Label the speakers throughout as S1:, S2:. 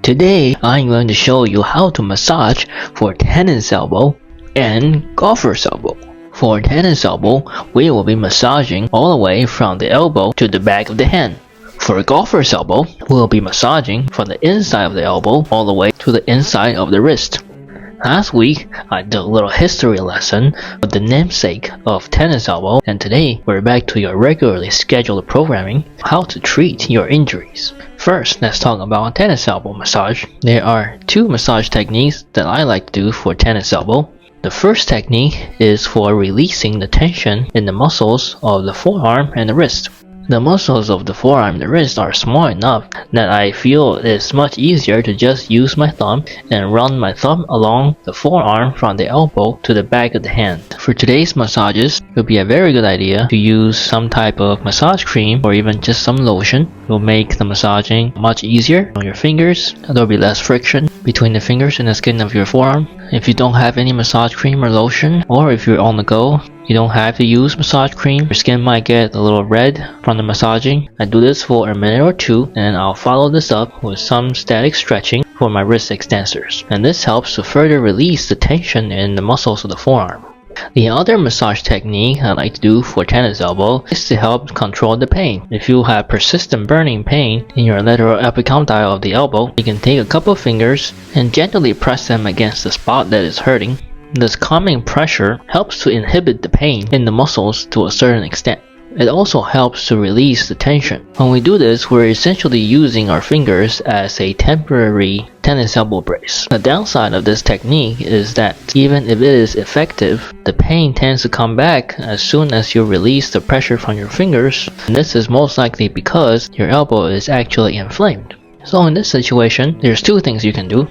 S1: Today, I'm going to show you how to massage for tennis elbow and golfer's elbow. For tennis elbow, we will be massaging all the way from the elbow to the back of the hand. For golfer's elbow, we'll be massaging from the inside of the elbow all the way to the inside of the wrist. Last week, I did a little history lesson with the namesake of tennis elbow, and today we're back to your regularly scheduled programming, how to treat your injuries. First, let's talk about tennis elbow massage. There are two massage techniques that I like to do for tennis elbow. The first technique is for releasing the tension in the muscles of the forearm and the wrist. The muscles of the forearm and the wrist are small enough that I feel it's much easier to just use my thumb and run my thumb along the forearm from the elbow to the back of the hand. For today's massages, it would be a very good idea to use some type of massage cream or even just some lotion. It will make the massaging much easier on your fingers. There will be less friction between the fingers and the skin of your forearm. If you don't have any massage cream or lotion, or if you're on the go, you don't have to use massage cream. Your skin might get a little red from the massaging. I do this for a minute or two, and I'll follow this up with some static stretching for my wrist extensors. And this helps to further release the tension in the muscles of the forearm. The other massage technique I like to do for tennis elbow is to help control the pain. If you have persistent burning pain in your lateral epicondyle of the elbow, you can take a couple of fingers and gently press them against the spot that is hurting. This calming pressure helps to inhibit the pain in the muscles to a certain extent. It also helps to release the tension. When we do this, we're essentially using our fingers as a temporary tennis elbow brace. The downside of this technique is that even if it is effective, the pain tends to come back as soon as you release the pressure from your fingers, and this is most likely because your elbow is actually inflamed. So in this situation, there's two things you can do.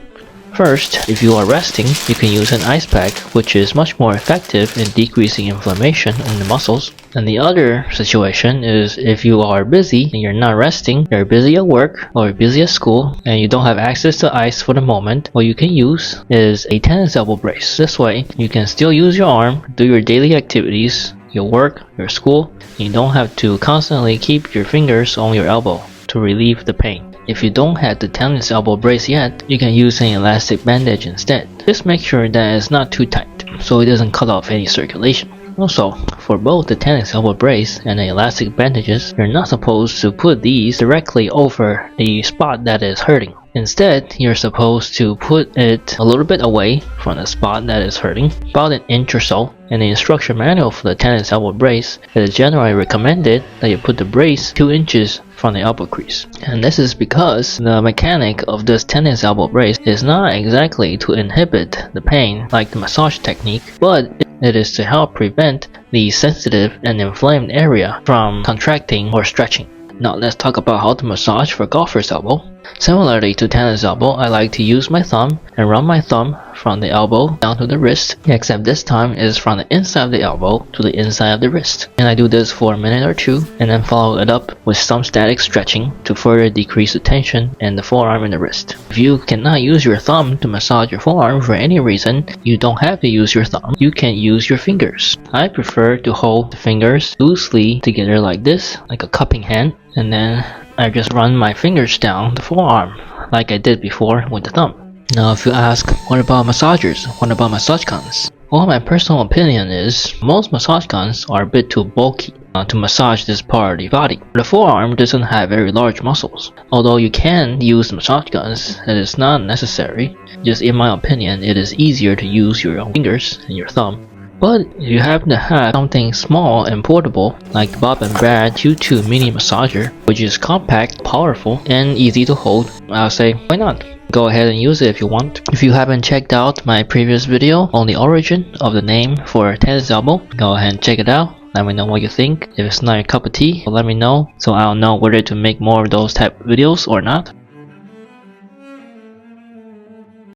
S1: First, if you are resting, you can use an ice pack, which is much more effective in decreasing inflammation in the muscles. And the other situation is if you are busy and you're not resting, you're busy at work or you're busy at school, and you don't have access to ice for the moment, what you can use is a tennis elbow brace. This way, you can still use your arm, do your daily activities, your work, your school, and you don't have to constantly keep your fingers on your elbow to relieve the pain. If you don't have the tennis elbow brace yet, you can use an elastic bandage instead. Just make sure that it's not too tight, so it doesn't cut off any circulation. Also, for both the tennis elbow brace and the elastic bandages, you're not supposed to put these directly over the spot that is hurting. Instead, you're supposed to put it a little bit away from the spot that is hurting, about an inch or so. In the instruction manual for the tennis elbow brace, it is generally recommended that you put the brace 2 inches from the elbow crease. And this is because the mechanic of this tennis elbow brace is not exactly to inhibit the pain like the massage technique, but it is to help prevent the sensitive and inflamed area from contracting or stretching. Now let's talk about how to massage for golfer's elbow. Similarly to tennis elbow, I like to use my thumb and run my thumb from the elbow down to the wrist, except this time it is from the inside of the elbow to the inside of the wrist. And I do this for a minute or two, and then follow it up with some static stretching to further decrease the tension in the forearm and the wrist. If you cannot use your thumb to massage your forearm for any reason, you don't have to use your thumb. You can use your fingers. I prefer to hold the fingers loosely together like this, like a cupping hand, and then I just run my fingers down the forearm like I did before with the thumb. Now if you ask, what about massagers? What about massage guns? Well, my personal opinion is most massage guns are a bit too bulky to massage this part of the body. The forearm doesn't have very large muscles. Although you can use massage guns, it is not necessary. Just in my opinion, it is easier to use your own fingers and your thumb. But if you happen to have something small and portable like the Bob and Brad Q2 mini massager, which is compact, powerful, and easy to hold, I'll say why not? Go ahead and use it if you want. If you haven't checked out my previous video on the origin of the name for tennis elbow, go ahead and check it out. Let me know what you think. If it's not your cup of tea, let me know so I'll know whether to make more of those type of videos or not.